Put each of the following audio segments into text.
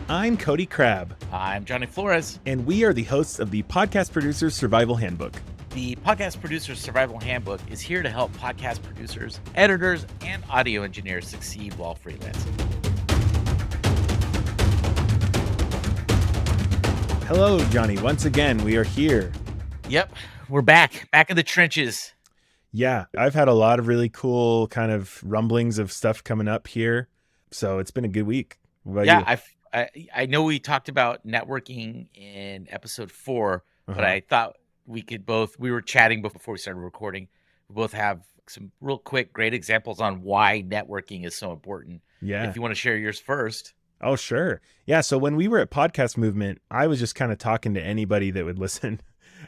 I'm Cody Crabb. I'm Johnny Flores. And we are the hosts of the Podcast Producer's Survival Handbook. The Podcast Producer's Survival Handbook is here to help podcast producers, editors, and audio engineers succeed while freelancing. Hello, Johnny. Once again, we are here. Yep, we're back in the trenches. Yeah, I've had a lot of really cool kind of rumblings of stuff coming up here. So it's been a good week. What about you? I know we talked about networking in episode 4, but I thought we were chatting before we started recording. We both have some real quick, great examples on why networking is so important. Yeah. If you want to share yours first. Oh, sure. Yeah. So when we were at Podcast Movement, I was just kind of talking to anybody that would listen.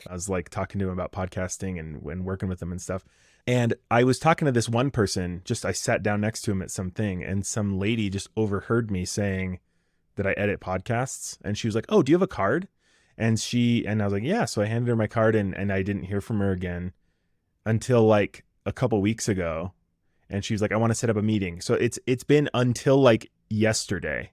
I was like talking to them about podcasting and working with them and stuff. And I was talking to this one person, I sat down next to him at something, and some lady just overheard me saying that I edit podcasts. And she was like, "Oh, do you have a card?" And I was like, "Yeah." So I handed her my card, and I didn't hear from her again until like a couple weeks ago. And she was like, "I want to set up a meeting." So it's been until like yesterday.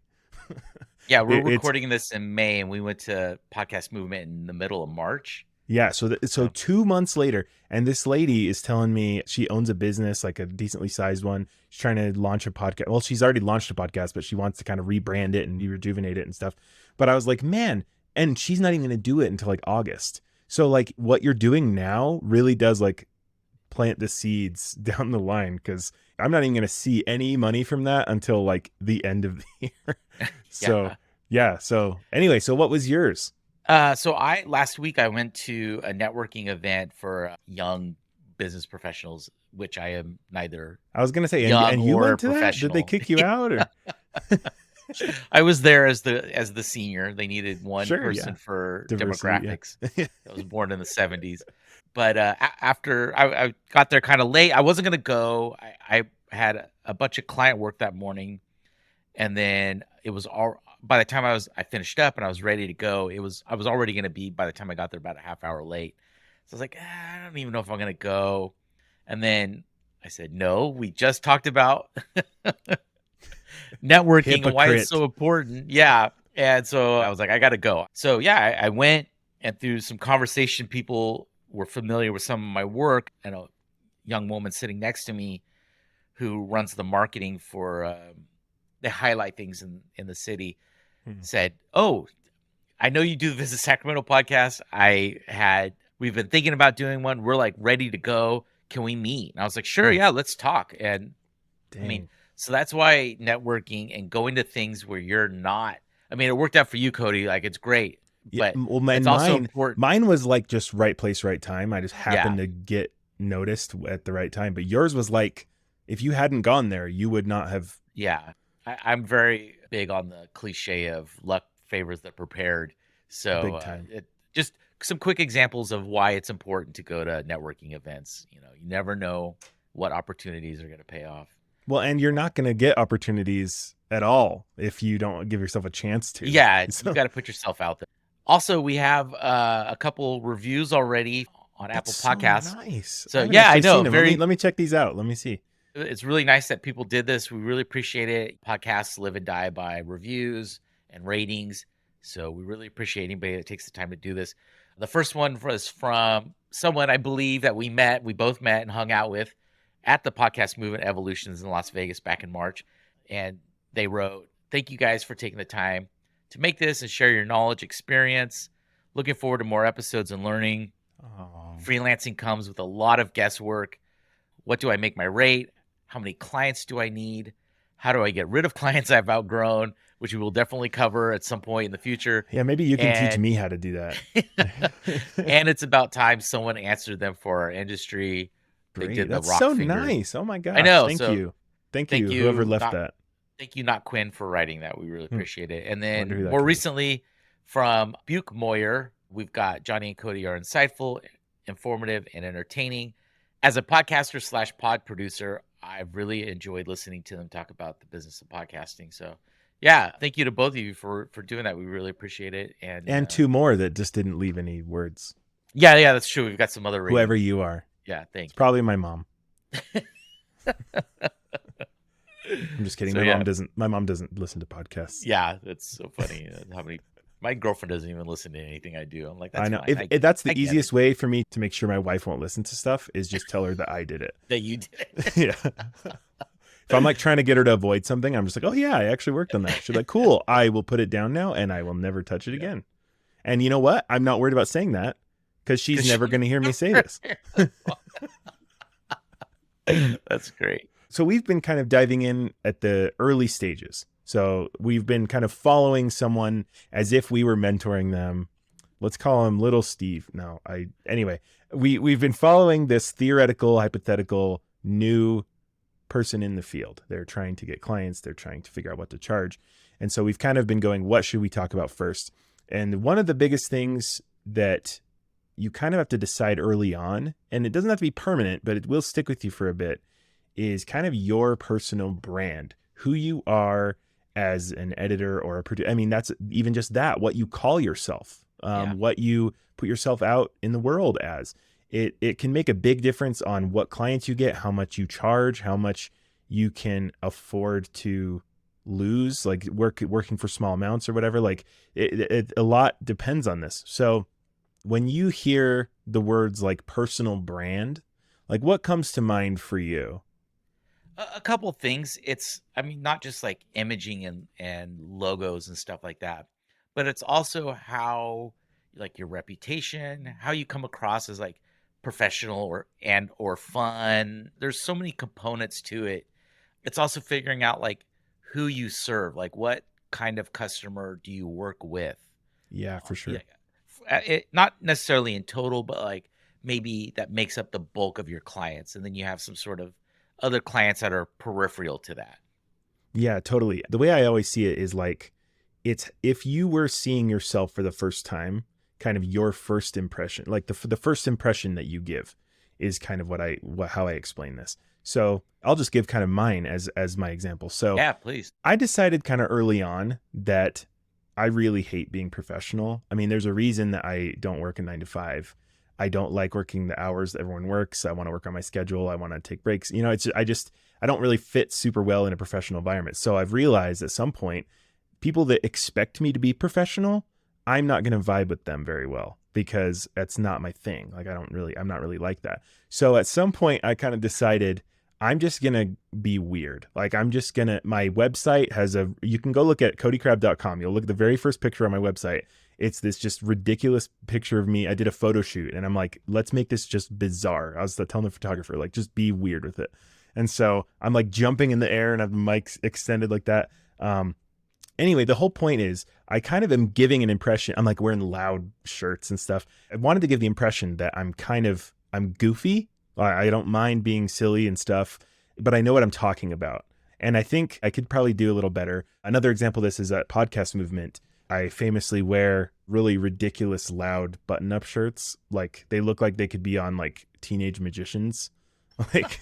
Yeah, we're recording this in May, and we went to Podcast Movement in the middle of March. Yeah, so 2 months later, and this lady is telling me she owns a business, like a decently sized one. She's trying to launch a podcast. Well, she's already launched a podcast, but she wants to kind of rebrand it and rejuvenate it and stuff. But I was like, man, and she's not even going to do it until like August. So like what you're doing now really does like plant the seeds down the line, because I'm not even going to see any money from that until like the end of the year. So anyway, so what was yours? Last week I went to a networking event for young business professionals, which I am neither. I was going to say, young and you or went to that? professional. Did they kick you out? Or? I was there as the senior. They needed one person for diversity, demographics. I was born in the 70s. But after I got there kind of late, I wasn't going to go. I had a bunch of client work that morning, and then it was all. By the time I finished up and I was ready to go, I was already going to be, by the time I got there, about a half hour late. So I was like, I don't even know if I'm going to go. And then I said, no, we just talked about networking and why it's so important. Yeah. And so I was like, I got to go. So yeah, I went, and through some conversation, people were familiar with some of my work, and a young woman sitting next to me who runs the marketing for, they highlight things in the city, said, "Oh, I know you do the Visit Sacramento podcast. We've been thinking about doing one. We're like ready to go. Can we meet?" And I was like, "Sure, yeah, let's talk." And Dang. I mean, so that's why networking and going to things where you're not. I mean, it worked out for you, Cody. Like, it's great, but it's also important. Mine was like just right place, right time. I just happened to get noticed at the right time. But yours was like, if you hadn't gone there, you would not have. Yeah. I'm very big on the cliche of luck favors the prepared. So big time. Just some quick examples of why it's important to go to networking events. You never know what opportunities are going to pay off. Well, and you're not going to get opportunities at all if you don't give yourself a chance to. Yeah, you've got to put yourself out there. Also, we have a couple reviews already on Apple Podcasts. So nice. So yeah, I know. Let me check these out. Let me see. It's really nice that people did this. We really appreciate it. Podcasts live and die by reviews and ratings. So we really appreciate anybody that takes the time to do this. The first one was from someone I believe that we both met and hung out with at the Podcast Movement Evolutions in Las Vegas back in March. And they wrote, "Thank you guys for taking the time to make this and share your knowledge, experience. Looking forward to more episodes and learning. Freelancing comes with a lot of guesswork. What do I make my rate? How many clients do I need? How do I get rid of clients I've outgrown?" Which we will definitely cover at some point in the future. Yeah, maybe you can teach me how to do that. And it's about time someone answered them for our industry. Great. They did That's the rock so finger. nice. Oh my gosh. I know. Thank you, whoever left that. Thank you, Not Quinn, for writing that. We really appreciate it. And then more recently from Buke Moyer, we've got Johnny and Cody are insightful, informative, and entertaining. As a podcaster / pod producer, I've really enjoyed listening to them talk about the business of podcasting. So yeah, thank you to both of you for doing that. We really appreciate it. And 2 more that just didn't leave any words. Yeah, that's true. We've got some other ratings. Whoever you are. Yeah, thanks. It's probably my mom. I'm just kidding. So yeah, My mom doesn't listen to podcasts. yeah, that's so funny. How many? My girlfriend doesn't even listen to anything I do. I'm like, I that's know. fine. If that's I the get it easiest way for me to make sure my wife won't listen to stuff is just tell her that I did it. that you did it. Yeah. If I'm like trying to get her to avoid something, I'm just like, oh yeah, I actually worked on that. She's like, cool. I will put it down now and I will never touch it Yeah. again. And you know what? I'm not worried about saying that because she's 'Cause never she- going to hear me say this. That's great. So we've been kind of diving in at the early stages. So we've been kind of following someone as if we were mentoring them. Let's call him Little Steve. No, anyway, we've been following this theoretical, hypothetical new person in the field. They're trying to get clients. They're trying to figure out what to charge. And so we've kind of been going, what should we talk about first? And one of the biggest things that you kind of have to decide early on, and it doesn't have to be permanent, but it will stick with you for a bit, is kind of your personal brand, who you are as an editor or a producer. I mean, that's even just that, what you call yourself, what you put yourself out in the world as. It can make a big difference on what clients you get, how much you charge, how much you can afford to lose, like working for small amounts or whatever. Like a lot depends on this. So when you hear the words like personal brand, like what comes to mind for you? A couple things. I mean, not just like imaging and logos and stuff like that, but it's also how like your reputation, how you come across as like professional or fun. There's so many components to it. It's also figuring out like who you serve, like what kind of customer do you work with? Yeah, for sure. Yeah, not necessarily in total, but like maybe that makes up the bulk of your clients, and then you have some sort of other clients that are peripheral to that. Yeah, totally. The way I always see it is like, it's if you were seeing yourself for the first time, kind of your first impression, like the first impression that you give is kind of how I explain this. So I'll just give kind of mine as my example. So Yeah, please. I decided kind of early on that I really hate being professional. I mean, there's a reason that I don't work a 9 to 5. I don't like working the hours that everyone works. I want to work on my schedule. I want to take breaks. You know, I don't really fit super well in a professional environment. So I've realized at some point, people that expect me to be professional, I'm not going to vibe with them very well because that's not my thing. Like I'm not really like that. So at some point I kind of decided I'm just going to be weird. Like my website you can go look at codycrab.com. You'll look at the very first picture on my website. It's this just ridiculous picture of me. I did a photo shoot and I'm like, let's make this just bizarre. I was telling the photographer, like, just be weird with it. And so I'm like jumping in the air and I have the mics extended like that. Anyway, the whole point is I kind of am giving an impression. I'm like wearing loud shirts and stuff. I wanted to give the impression that I'm goofy. I don't mind being silly and stuff, but I know what I'm talking about. And I think I could probably do a little better. Another example of this is at Podcast Movement. I famously wear really ridiculous, loud button-up shirts. Like they look like they could be on like Teenage Magicians. Like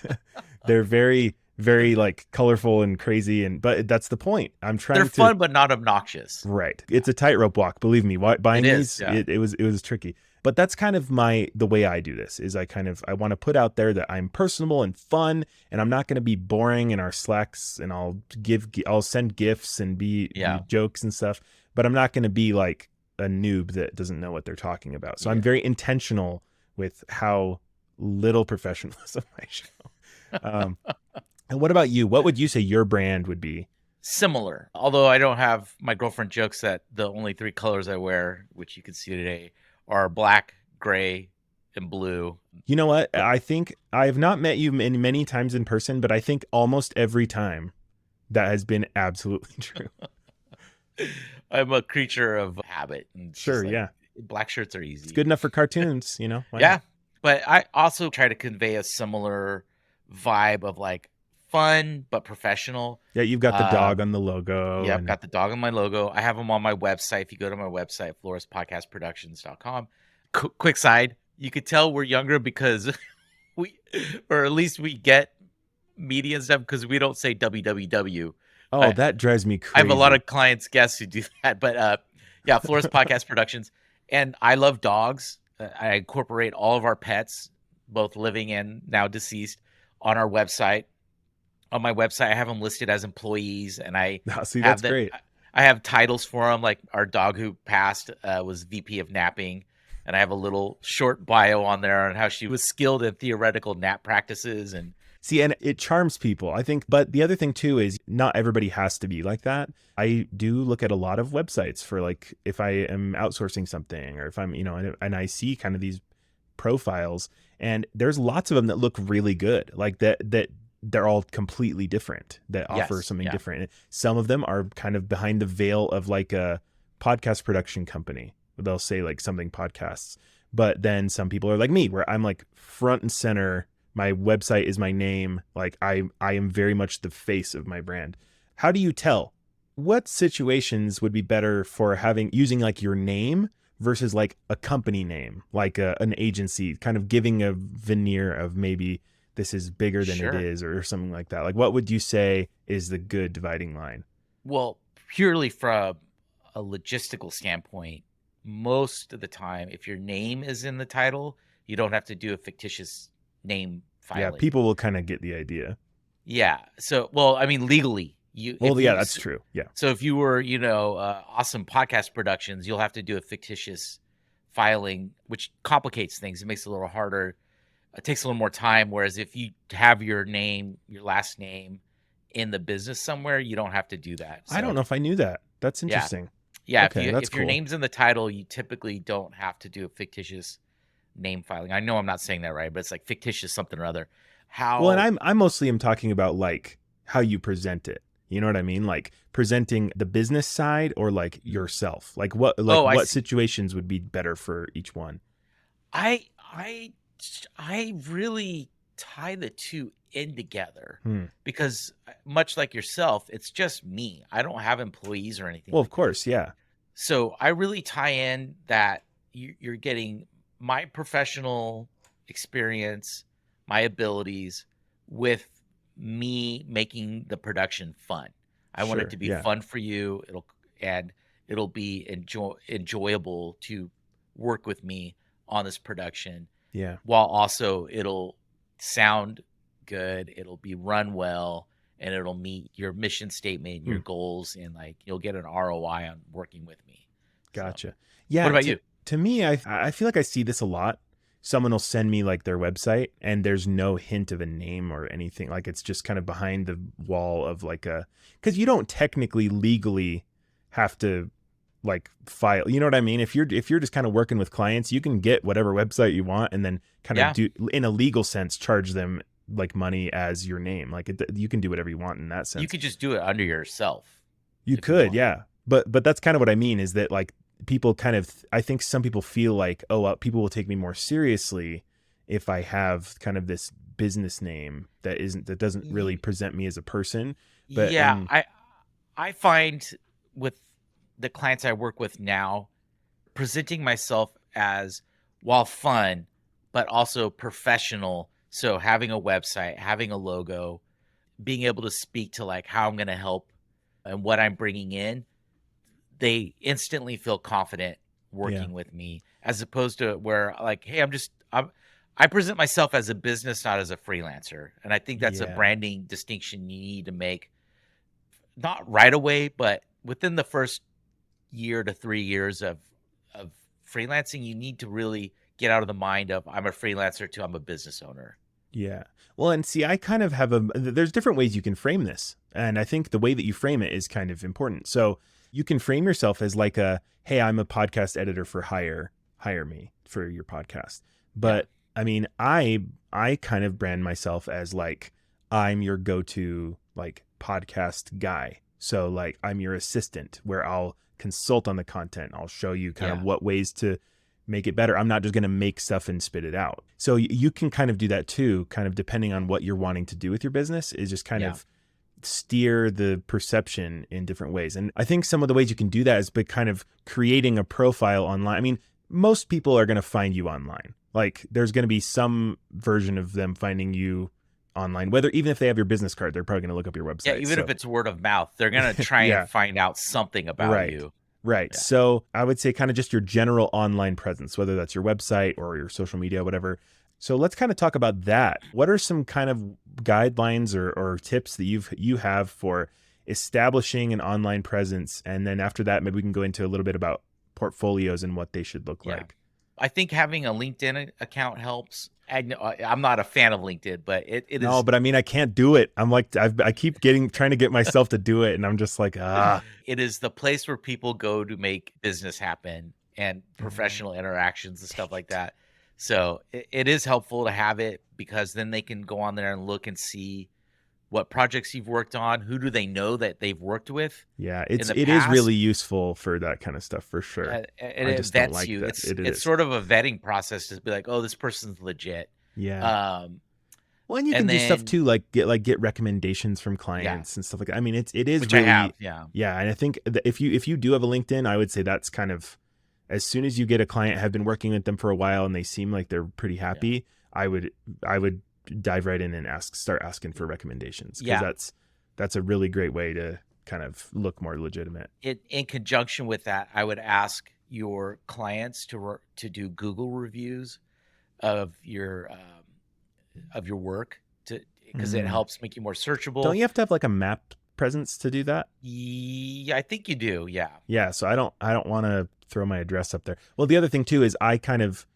they're very, very like colorful and crazy. But that's the point. They're fun, but not obnoxious. Right. It's a tightrope walk. Believe me, buying these, yeah. it was tricky. But that's kind of the way I do this is I want to put out there that I'm personable and fun, and I'm not going to be boring in our Slacks, and I'll send gifts and be jokes and stuff, but I'm not going to be like a noob that doesn't know what they're talking about. So I'm very intentional with how little professionalism I show. And what about you? What would you say your brand would be? Similar, although I don't have. My girlfriend jokes that the only 3 colors I wear, which you can see today, are black, gray, and blue. You know what? I think I have not met you many times in person, but I think almost every time that has been absolutely true. I'm a creature of habit. And sure, yeah. Black shirts are easy. It's good enough for cartoons, you know? Yeah, but I also try to convey a similar vibe of like fun but professional. Yeah, you've got the dog on the logo. Yeah, I've got the dog on my logo. I have them on my website. If you go to my website, florispodcastproductions.com. Quick side, you could tell we're younger because or at least we get media and stuff because we don't say www. Oh, that drives me crazy. I have a lot of clients, guests who do that. But yeah, Flores Podcast Productions. And I love dogs. I incorporate all of our pets, both living and now deceased, on our website. on my website. I have them listed as employees, and I See, have that's that. great. I have titles for them. Like our dog who passed was VP of napping, and I have a little short bio on there on how she was skilled in theoretical nap practices. And See, and it charms people, I think. But the other thing too is not everybody has to be like that. I do look at a lot of websites for like if I am outsourcing something or if I'm, and I see kind of these profiles, and there's lots of them that look really good, like that they're all completely different, that offer yes, something yeah, different. Some of them are kind of behind the veil of like a podcast production company. They'll say like something podcasts, but then some people are like me, where I'm like front and center. My website is my name. Like I am very much the face of my brand. How do you tell what situations would be better for using like your name versus like a company name, like an agency, kind of giving a veneer of maybe this is bigger than it sure. is or something like that? Like what would you say is the good dividing line? Well, purely from a logistical standpoint, most of the time, if your name is in the title, you don't have to do a fictitious name Yeah, filing. people will kind of get the idea. Yeah. So, well, I mean, legally, you Well, if yeah, you that's true. Yeah. so if you were, awesome podcast productions, you'll have to do a fictitious filing, which complicates things. It makes it a little harder. It takes a little more time. Whereas if you have your name, your last name in the business somewhere, you don't have to do that. I don't So know if I knew that. That's yeah, interesting. yeah. Okay, that's If your cool. name's in the title, you typically don't have to do a fictitious name filing. I know I'm not saying that right, but it's like fictitious something or other. Well, and How I mostly am talking about like how you present it. You know what I mean? Like presenting the business side or like yourself. Oh, I what see. situations would be better for each one? I I I really tie the two in together Hmm. because much like yourself, it's just me. I don't have employees or anything Well, of like that. course, yeah. So I really tie in that you're getting my professional experience, my abilities with me making the production fun. I want it Sure. to be Yeah. fun for you. It'll be enjoyable to work with me on this production, Yeah. while also it'll sound good, it'll be run well, and it'll meet your mission statement, your Hmm. goals, and like you'll get an ROI on working with me. So, Gotcha. what Yeah, about you? to me I feel like I see this a lot. Someone will send me like their website and there's no hint of a name or anything. Like it's just kind of behind the wall of like cuz you don't technically legally have to like file. You know what I mean? If you're just kind of working with clients, you can get whatever website you want and then kind of Yeah, do in a legal sense charge them like money as your name. Like you can do whatever you want in that you sense. could just do it under yourself You if you could, want. yeah. But that's kind of what I mean is that like people kind of I think some people feel like, oh, well, people will take me more seriously if I have kind of this business name that doesn't really Ye- present me as a person. But Yeah, and I find with the clients I work with now, presenting myself as, while fun, but also professional. So having a website, having a logo, being able to speak to like how I'm going to help and what I'm bringing in, they instantly feel confident yeah. working with me, as opposed to where like, hey, I present myself as a business, not as a freelancer. And I think that's a Yeah. branding distinction you need to make, not right away, but within the first year to 3 years of freelancing, you need to really get out of the mind of I'm a freelancer to I'm a business owner. Yeah. Well, and see, I kind of have there's different ways you can frame this. And I think the way that you frame it is kind of important. So you can frame yourself as like hey, I'm a podcast editor for hire. Hire me for your podcast. Yeah. But I mean, I kind of brand myself as like, I'm your go-to like podcast guy. So like I'm your assistant where I'll consult on the content. I'll show you kind of Yeah. what ways to make it better. I'm not just going to make stuff and spit it out. So you can kind of do that too, kind of depending on what you're wanting to do with your business, is just kind Yeah. of steer the perception in different ways. And I think some of the ways you can do that is by kind of creating a profile online. I mean, most people are going to find you online. Like there's going to be some version of them finding you online, whether even if they have your business card, they're probably going to look up your Yeah. website. Even if So it's word of mouth, they're going to try and yeah, find out something about right. you. Right. Yeah. So I would say kind of just your general online presence, whether that's your website or your social media, whatever. So let's kind of talk about that. What are some kind of guidelines or tips that you have for establishing an online presence? And then after that, maybe we can go into a little bit about portfolios and what they should look Yeah. like. I think having a LinkedIn account helps. I'm not a fan of LinkedIn, but it No, is but I mean, I can't do it. I'm like, I keep trying to get myself to do it. And I'm just like, it is the place where people go to make business happen and professional interactions and stuff like that. So it is helpful to have it because then they can go on there and look and see what projects you've worked on. Who do they know that they've worked with yeah, in the it is past? really useful for that kind of stuff for sure. And I it just don't vets like you. that. It It's is. sort of a vetting process to be like, oh, this person's legit. Yeah. Um, Well, and you and can do stuff then too, get recommendations from yeah, clients and stuff like that. I mean, it is which I have. really, Yeah, yeah. And I think that if you do have a LinkedIn, I would say that's kind of, as soon as you get a client, have been working with them for a while and they seem like they're pretty yeah, happy, I would dive right in and start asking for recommendations, because yeah. that's a really great way to kind of look more legitimate. In conjunction with that, I would ask your clients to do Google reviews of your work because it Mm. helps make you more searchable. Don't you have to have like a map presence to do that? Yeah, I think you do. Yeah, Yeah, so I don't want to throw my address up there. Well, the other thing too is I'm kind of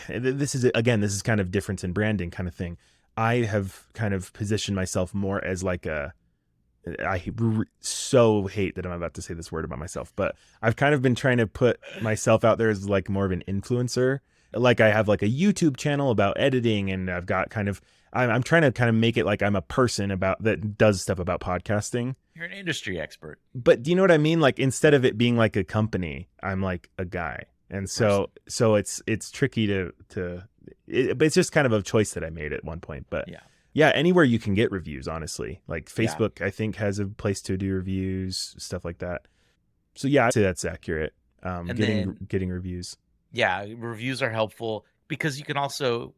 this is kind of difference in branding kind of thing. I have kind of positioned myself more as like so hate that I'm about to say this word about myself, but I've kind of been trying to put myself out there as like more of an influencer. Like I have like a YouTube channel about editing, and I've got kind of I'm trying to kind of make it like I'm a person about that does stuff about podcasting. you're an industry expert But do you know what I mean? Like instead of it being like a company, I'm like a guy. And person. so it's tricky but it's just kind of a choice that I made at one point. But Yeah, yeah, anywhere you can get reviews, honestly. Like yeah, Facebook, I think, has a place to do reviews, stuff like that. So yeah, I'd say that's accurate. and then Getting reviews. yeah, reviews are helpful because you can also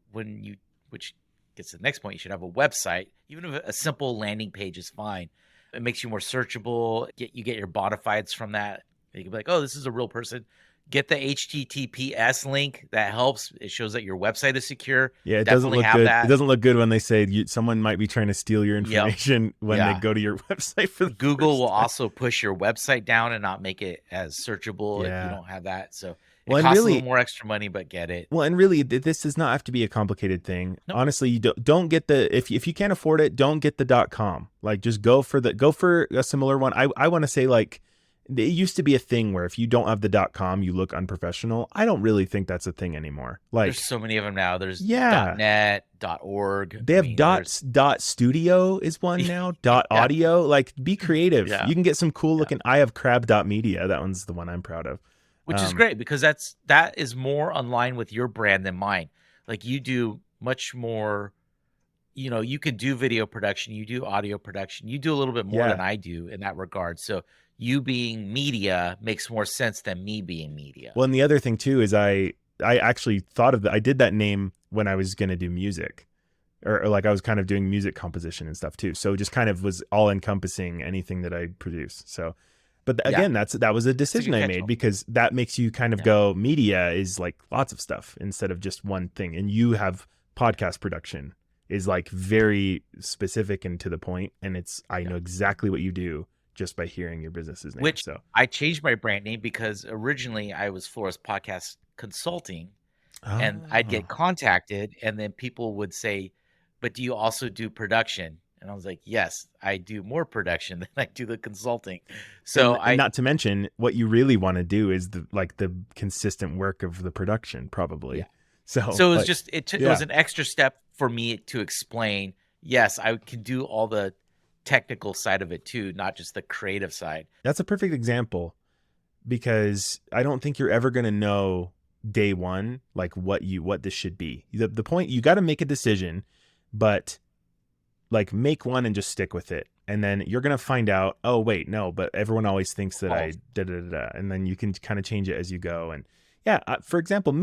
which gets to the next point, you should have a website. Even if a simple landing page is fine. It makes you more searchable. You get your bona fides from that. You can be like, oh, this is a real person. Get the HTTPS link. That helps. It shows that your website is secure. Yeah, it doesn't Definitely look have good. It that. doesn't look good when they say someone might be trying to steal your Yep. information when they Yeah. go to your website for the Google will first time. also push your website down and not make it as searchable if you Yeah. don't have that. So it Well, and costs a really, little more extra money, but get it. this does not have to be a complicated thing. Nope. Honestly, you don't get if you can't afford it, don't get the .com. Like just go for a similar one. I want to say like it used to be a thing where if you don't have the .com, you look unprofessional. I don't really think that's a thing anymore. Like There's so many of them now. There's yeah, .net, .org. they have dot studio is one now, dot Yeah. audio. Like be creative. Yeah. You can get some cool looking. I have crab.media. That one's the one I'm proud of. Which is great because that is more online with your brand than mine. Like you do much more, you could do video production, you do audio production, you do a little bit more Yeah. than I do in that regard. So you being media makes more sense than me being media. Well, and the other thing too is I actually thought of that. I did that name when I was going to do music, or like I was kind of doing music composition and stuff too. So it just kind of was all encompassing anything that I produce. So, but Yeah. again, that was a decision I made catch-all. because that makes you kind of Yeah. go, media is like lots of stuff instead of just one thing. And you have podcast production is like very specific and to the point. And I know exactly what you do just by hearing your business's name. Which So I changed my brand name because originally I was Flores Podcast Consulting, and I'd get contacted, and then people would say, "But do you also do production?" And I was like, "Yes, I do more production than I do the consulting." So and not to mention what you really want to do is the consistent work of the production, probably. Yeah. So it was just it yeah. was an extra step for me to explain. Yes, I can do all the technical side of it too, not just the creative side. That's a perfect example because I don't think you're ever going to know day one like what this should be. The point, you got to make a decision, but like make one and just stick with it. And then you're going to find out, oh wait, no, but everyone always thinks that I and then you can kind of change it as you go. And yeah, for example,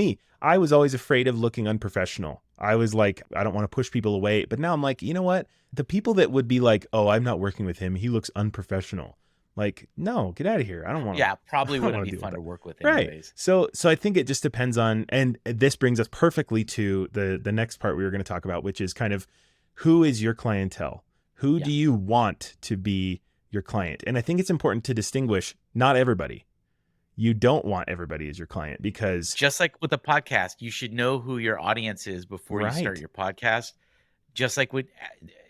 I was always afraid of looking unprofessional. I was like, I don't want to push people away, but now I'm like, you know what? The people that would be like, oh, I'm not working with him, he looks unprofessional. Like, no, get out of here. I don't want to. Yeah, probably I don't wouldn't want be to deal with fun to that. work with Right. anyways. So I think it just depends on, and this brings us perfectly to the next part we were going to talk about, which is kind of who is your clientele? Who Yeah. do you want to be your client? And I think it's important to distinguish not everybody. You don't want everybody as your client because Just like with a podcast, you should know who your audience is before you start right. your podcast. Just like with,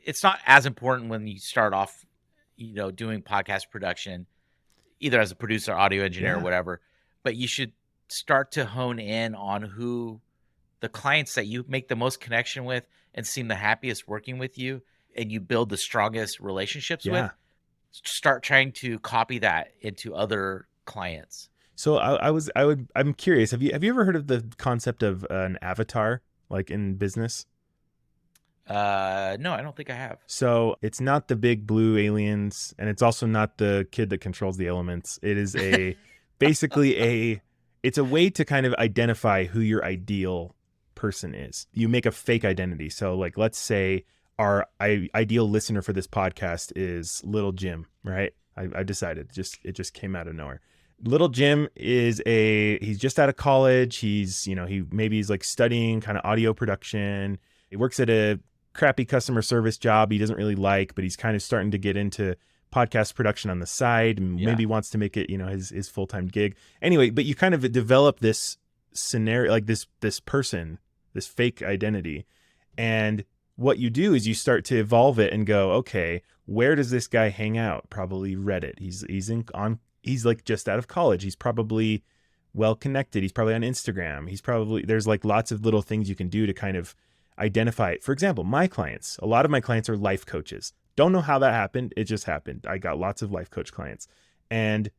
it's not as important when you start off, doing podcast production, either as a producer, audio engineer, or Yeah. whatever. But you should start to hone in on who the clients that you make the most connection with and seem the happiest working with you, and you build the strongest relationships with. Yeah. Start trying to copy that into other clients. So I'm curious. Have you ever heard of the concept of an avatar, like in business? No, I don't think I have. So it's not the big blue aliens, and it's also not the kid that controls the elements. It is it's a way to kind of identify who your ideal person is. You make a fake identity. So like, let's say our ideal listener for this podcast is Little Jim, right? I decided, it just came out of nowhere. Little Jim he's just out of college. He's like studying kind of audio production. He works at a crappy customer service job he doesn't really like, but he's kind of starting to get into podcast production on the side and maybe wants to make it, his full-time gig. Anyway, but you kind of develop this scenario, like this person, this fake identity. And what you do is you start to evolve it and go, okay, where does this guy hang out? Probably Reddit. He's like just out of college. He's probably well connected. He's probably on Instagram. There's like lots of little things you can do to kind of identify it. For example, a lot of my clients are life coaches. Don't know how that happened. It just happened. I got lots of life coach clients. And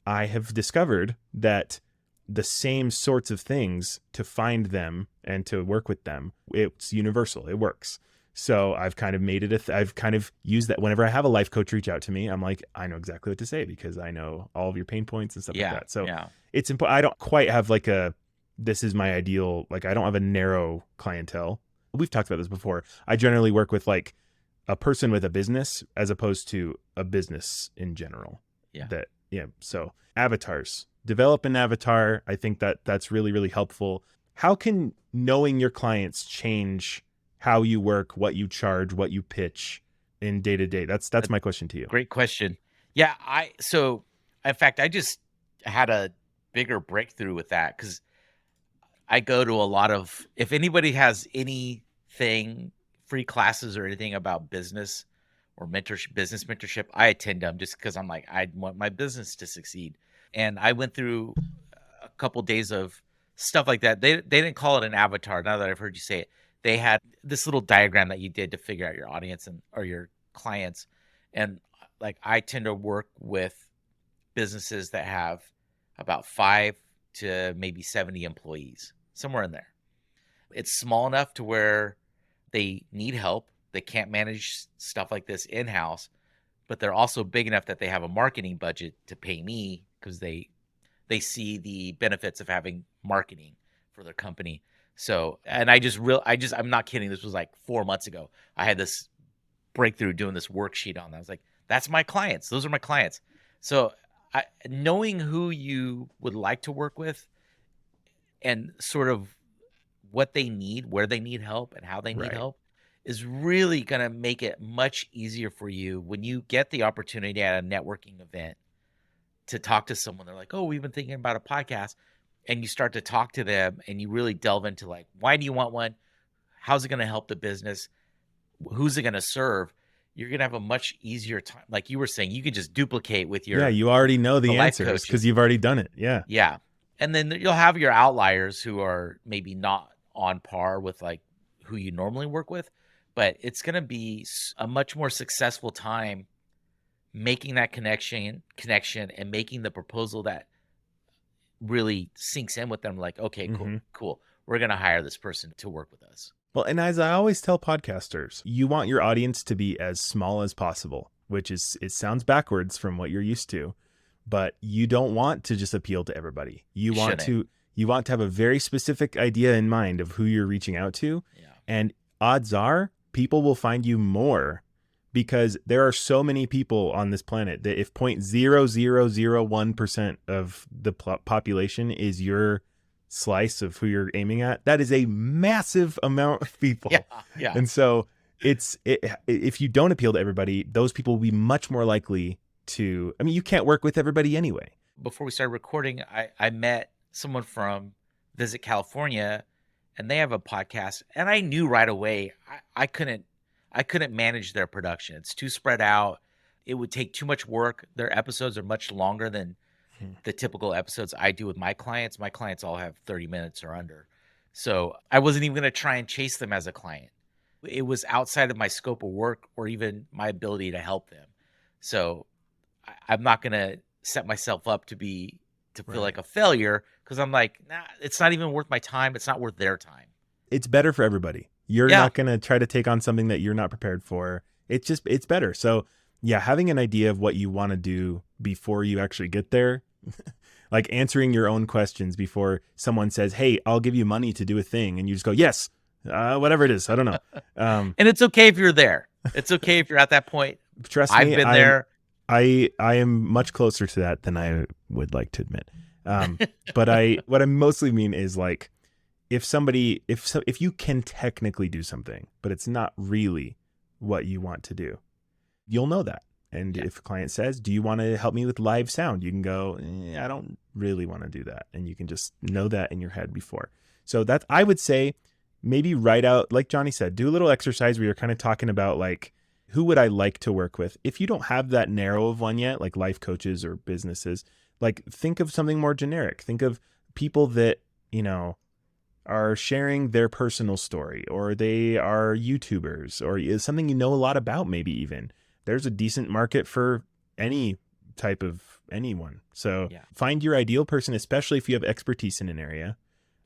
I have discovered that the same sorts of things to find them and to work with them, it's universal. It works. So I've kind of made it I've kind of used that whenever I have a life coach reach out to me. I'm like, I know exactly what to say because I know all of your pain points and stuff like that. So it's important. I don't quite have like this is my ideal, like I don't have a narrow clientele. We've talked about this before. I generally work with like a person with a business as opposed to a business in general. So avatars, develop an avatar. I think that's really, really helpful. How can knowing your clients change how you work, what you charge, what you pitch in day to day? That's my question to you. Great question. Yeah. So in fact, I just had a bigger breakthrough with that because I go to a lot of, if anybody has anything, free classes or anything about business or business mentorship, I attend them just because I'm like, I want my business to succeed. And I went through a couple days of stuff like that. They didn't call it an avatar. Now that I've heard you say it, they had this little diagram that you did to figure out your audience or your clients. And like, I tend to work with businesses that have about 5 to maybe 70 employees, somewhere in there. It's small enough to where they need help. They can't manage stuff like this in-house, but they're also big enough that they have a marketing budget to pay me because they see the benefits of having marketing for their company. So, and I'm not kidding. This was like 4 months ago. I had this breakthrough doing this worksheet on that. I was like, that's my clients. Those are my clients. So knowing who you would like to work with and sort of what they need, where they need help, and how they need help is really going to make it much easier for you when you get the opportunity at a networking event to talk to someone. They're like, oh, we've been thinking about a podcast. And you start to talk to them and you really delve into like, why do you want one? How's it going to help the business? Who's it going to serve? You're going to have a much easier time. Like you were saying, you can just duplicate with your you already know the answers because you've already done it. Yeah. And then you'll have your outliers who are maybe not on par with like who you normally work with, but it's going to be a much more successful time making that connection and making the proposal that really sinks in with them. Like, okay, cool. We're going to hire this person to work with us. Well, and as I always tell podcasters, you want your audience to be as small as possible, which it sounds backwards from what you're used to, but you don't want to just appeal to everybody. You want to have a very specific idea in mind of who you're reaching out to. Yeah. And odds are people will find you more because there are so many people on this planet that if 0.0001% of the population is your slice of who you're aiming at, that is a massive amount of people. Yeah. And so if you don't appeal to everybody, those people will be much more likely to, I mean, you can't work with everybody anyway. Before we started recording, I met someone from Visit California, and they have a podcast, and I knew right away I couldn't manage their production. It's too spread out. It would take too much work. Their episodes are much longer than the typical episodes I do with my clients. My clients all have 30 minutes or under. So I wasn't even going to try and chase them as a client. It was outside of my scope of work or even my ability to help them. So I'm not going to set myself up to feel like a failure, because I'm like, nah, it's not even worth my time. It's not worth their time. It's better for everybody. You're not going to try to take on something that you're not prepared for. It's better. So yeah, having an idea of what you want to do before you actually get there, like answering your own questions before someone says, hey, I'll give you money to do a thing. And you just go, yes, whatever it is. I don't know. And it's okay if you're there. It's okay if you're at that point. Trust me, I've been there. I am much closer to that than I would like to admit. But what I mostly mean is like, if you can technically do something, but it's not really what you want to do, you'll know that. And if a client says, do you want to help me with live sound? You can go, I don't really want to do that. And you can just know that in your head before. So that, I would say, maybe write out, like Johnny said, do a little exercise where you're kind of talking about like, who would I like to work with? If you don't have that narrow of one yet, like life coaches or businesses, like think of something more generic. Think of people that, are sharing their personal story, or they are YouTubers, or is something you know a lot about, maybe even. There's a decent market for any type of anyone. So find your ideal person, especially if you have expertise in an area.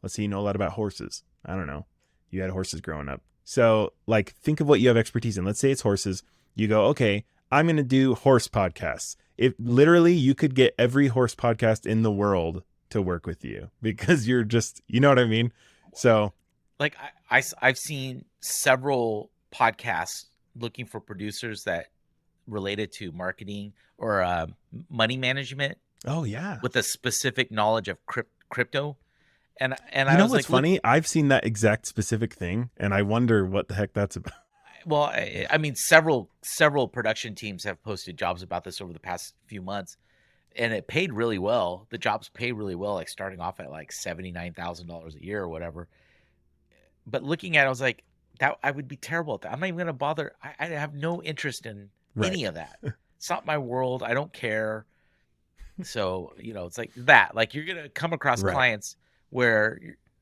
Let's say you know a lot about horses. I don't know. You had horses growing up. So like, think of what you have expertise in. Let's say it's horses. You go, okay, I'm going to do horse podcasts. If literally you could get every horse podcast in the world to work with you, because you're just, you know what I mean? So like I've seen several podcasts looking for producers that related to marketing or money management. Oh yeah. With a specific knowledge of crypto. And I know what's funny? I've seen that exact specific thing, and I wonder what the heck that's about. Well, I mean, several production teams have posted jobs about this over the past few months, and it paid really well. The jobs pay really well, like starting off at like $79,000 a year or whatever. But looking at it, I was like, that I would be terrible at that. I'm not even going to bother. I have no interest in any of that. It's not my world. I don't care. So, it's like that. Like, you're going to come across clients where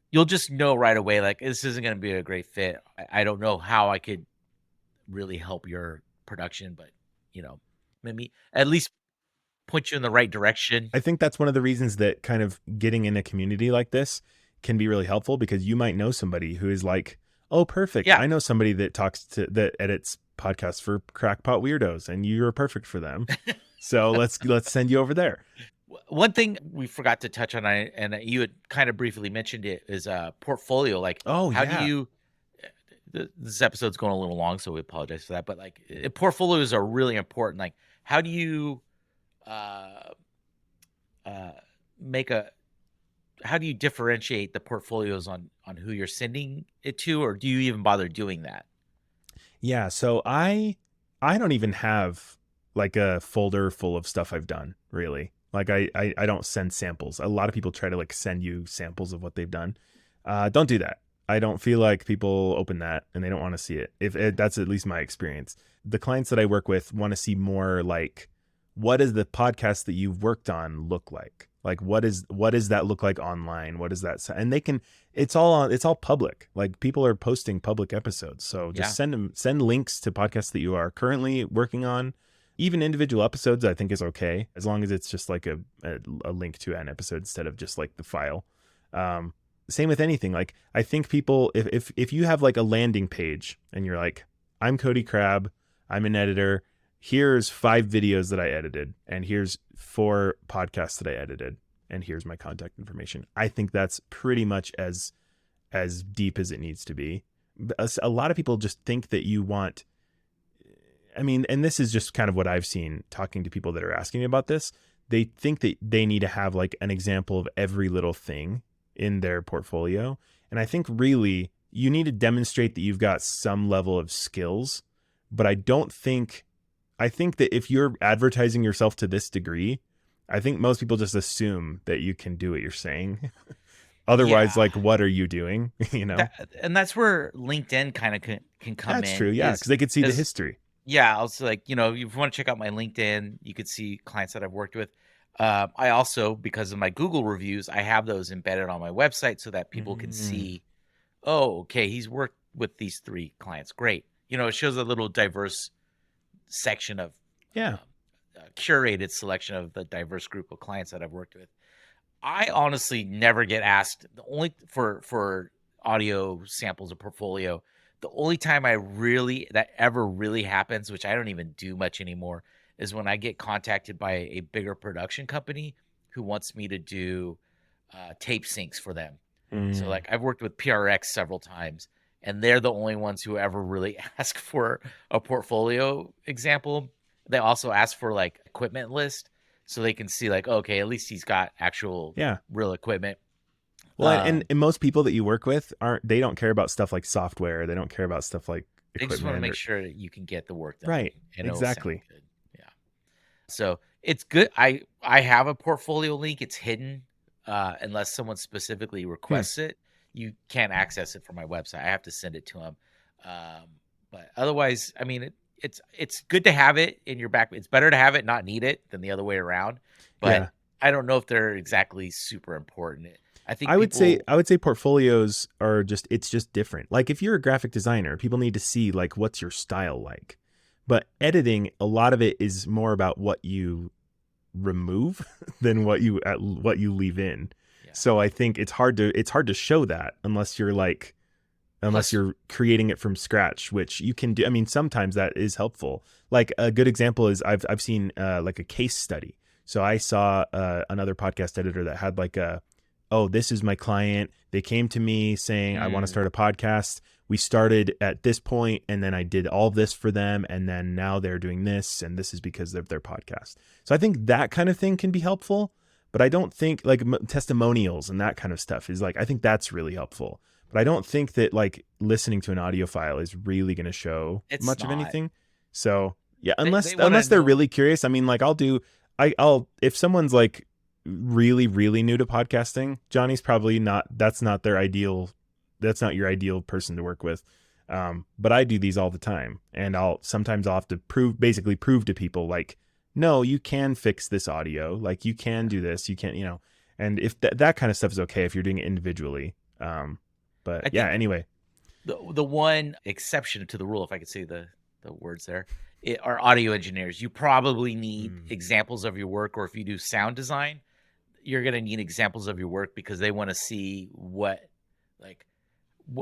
you'll just know right away, like, this isn't going to be a great fit. I don't know how I could really help your production, but, maybe at least point you in the right direction. I think that's one of the reasons that kind of getting in a community like this can be really helpful, because you might know somebody who is like, oh, perfect. Yeah. I know somebody that that edits podcasts for crackpot weirdos, and you're perfect for them. So let's send you over there. One thing we forgot to touch on, and you had kind of briefly mentioned it, is a portfolio. Like, how do you? This episode's going a little long, so we apologize for that. But like, portfolios are really important. Like, how do you how do you differentiate the portfolios on who you're sending it to, or do you even bother doing that? Yeah, so I don't even have like a folder full of stuff I've done, really. Like I don't send samples. A lot of people try to like send you samples of what they've done. Don't do that. I don't feel like people open that and they don't want to see it. That's at least my experience. The clients that I work with want to see more like, what does the podcast that you've worked on look like? Like, what does that look like online? What does that, and they can, it's all public. Like, people are posting public episodes. So just send links to podcasts that you are currently working on. Even individual episodes, I think, is okay, as long as it's just like a link to an episode instead of just like the file. Same with anything. Like, I think people, if you have like a landing page and you're like, I'm Cody Crabb, I'm an editor, here's 5 videos that I edited, and here's 4 podcasts that I edited, and here's my contact information. I think that's pretty much as deep as it needs to be. A lot of people just think that you want, I mean, and this is just kind of what I've seen talking to people that are asking me about this. They think that they need to have like an example of every little thing in their portfolio. And I think really you need to demonstrate that you've got some level of skills. But I think that if you're advertising yourself to this degree, I think most people just assume that you can do what you're saying. Otherwise, Yeah. like, what are you doing? You know? And that's where LinkedIn kind of can come That's in. true. Yeah. Because they could see the history. Yeah, I was like, if you want to check out my LinkedIn, you could see clients that I've worked with. I also, because of my Google reviews, I have those embedded on my website so that people can see, oh, okay, he's worked with these 3 clients. Great. It shows a little diverse section of curated selection of the diverse group of clients that I've worked with. I honestly never get asked, the only for audio samples or portfolio. The only time that ever really happens, which I don't even do much anymore, is when I get contacted by a bigger production company who wants me to do tape syncs for them. So like I've worked with PRX several times, and they're the only ones who ever really ask for a portfolio example. They also ask for like equipment list so they can see like, okay, at least he's got actual real equipment. Well, and most people that you work with they don't care about stuff like software. They don't care about stuff like equipment. They just want to make sure that you can get the work done. Right. And exactly. Good. Yeah. So it's good. I have a portfolio link. It's hidden unless someone specifically requests it. You can't access it from my website. I have to send it to them. But otherwise, I mean, it's good to have it in your back. It's better to have it, not need it, than the other way around. But I don't know if they're exactly super important. I think I would say portfolios are it's just different. Like if you're a graphic designer, people need to see like what's your style like. But editing, a lot of it is more about what you remove than what you leave in. Yeah. So I think it's hard to show that unless you're creating it from scratch, which you can do. I mean, sometimes that is helpful. Like a good example is I've seen like a case study. So I saw another podcast editor that had like this is my client. They came to me saying, I want to start a podcast. We started at this point and then I did all this for them. And then now they're doing this. And this is because of their podcast. So I think that kind of thing can be helpful, but I don't think like testimonials and that kind of stuff is like, I think that's really helpful. But I don't think that like listening to an audio file is really going to show much of anything. So yeah, unless they're really curious. I mean, like I'll if someone's like really, really new to podcasting, Johnny's probably not, that's not your ideal person to work with. But I do these all the time, and sometimes I'll have to prove to people like, no, you can fix this audio. Like you can do this, you can, and if that kind of stuff is okay if you're doing it individually. But yeah, anyway, the one exception to the rule, if I could say the words there, are audio engineers. You probably need examples of your work, or if you do sound design, you're going to need examples of your work because they want to see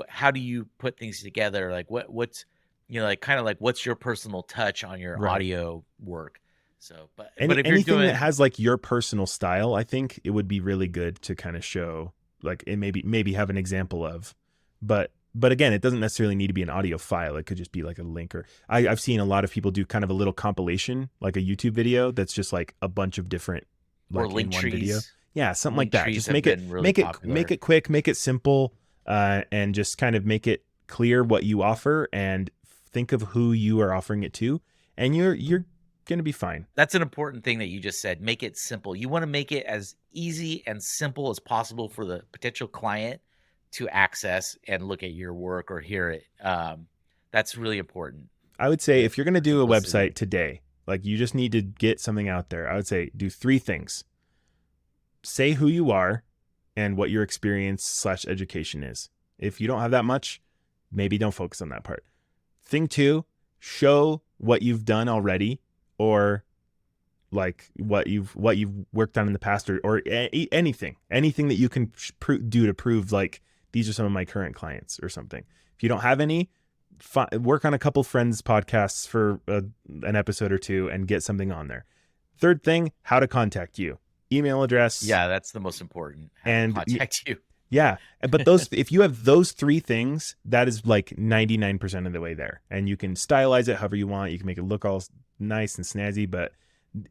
how do you put things together? Like what's, like kind of like what's your personal touch on your audio work? So, but if anything you're doing that has like your personal style, I think it would be really good to kind of show like it maybe have an example of, but again, it doesn't necessarily need to be an audio file. It could just be like a link, or I've seen a lot of people do kind of a little compilation, like a YouTube video that's just like a bunch of different or link trees. Video. Yeah, something like that. Just make it quick, make it simple, and just kind of make it clear what you offer and think of who you are offering it to, and you're going to be fine. That's an important thing that you just said. Make it simple. You want to make it as easy and simple as possible for the potential client to access and look at your work or hear it. That's really important. I would say if you're going to do a website today, like you just need to get something out there, I would say do 3 things. Say who you are and what your experience / education is. If you don't have that much, maybe don't focus on that part. Thing 2, show what you've done already, or like what you've worked on in the past, or anything that you can do to prove like these are some of my current clients or something. If you don't have any, work on a couple friends' podcasts for an episode or 2 and get something on there. Third thing, how to contact you. Email address. Yeah, that's the most important. How to contact you. Yeah. But if you have those 3 things, that is like 99% of the way there. And you can stylize it however you want. You can make it look all nice and snazzy, but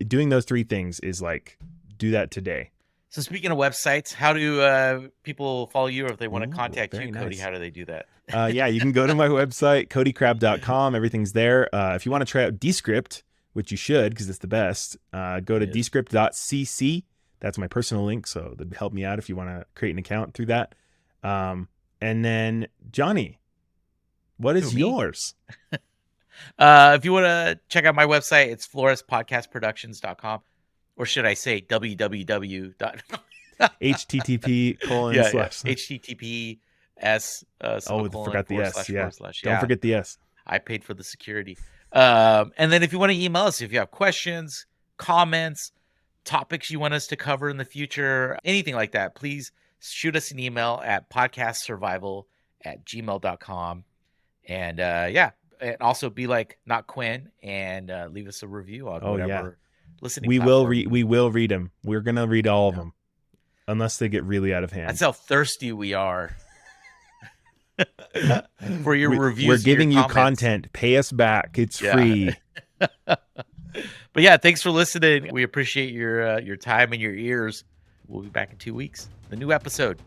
doing those 3 things is like, do that today. So speaking of websites, how do people follow you, or if they want to Ooh, contact you, very Cody, nice. how do they do that? Yeah, you can go to my website, codycrab.com. Everything's there. If you want to try out Descript, which you should because it's the best, go to descript.cc. That's my personal link, so that'd help me out if you want to create an account through that. And then, Johnny, what is yours? If you want to check out my website, it's florespodcastproductions.com. Or should I say www. http:// forgot the S. Yeah. / Don't forget the S. I paid for the security. And then if you want to email us, if you have questions, comments, topics you want us to cover in the future, anything like that, please shoot us an email at podcastsurvival@gmail.com. And and also be like not Quinn and leave us a review on whatever listening platform. We will read them. We're gonna read all of them, unless they get really out of hand. That's how thirsty we are for your reviews. We're giving you content. Pay us back. It's free. But yeah, thanks for listening. We appreciate your time and your ears. We'll be back in 2 weeks. The new episode.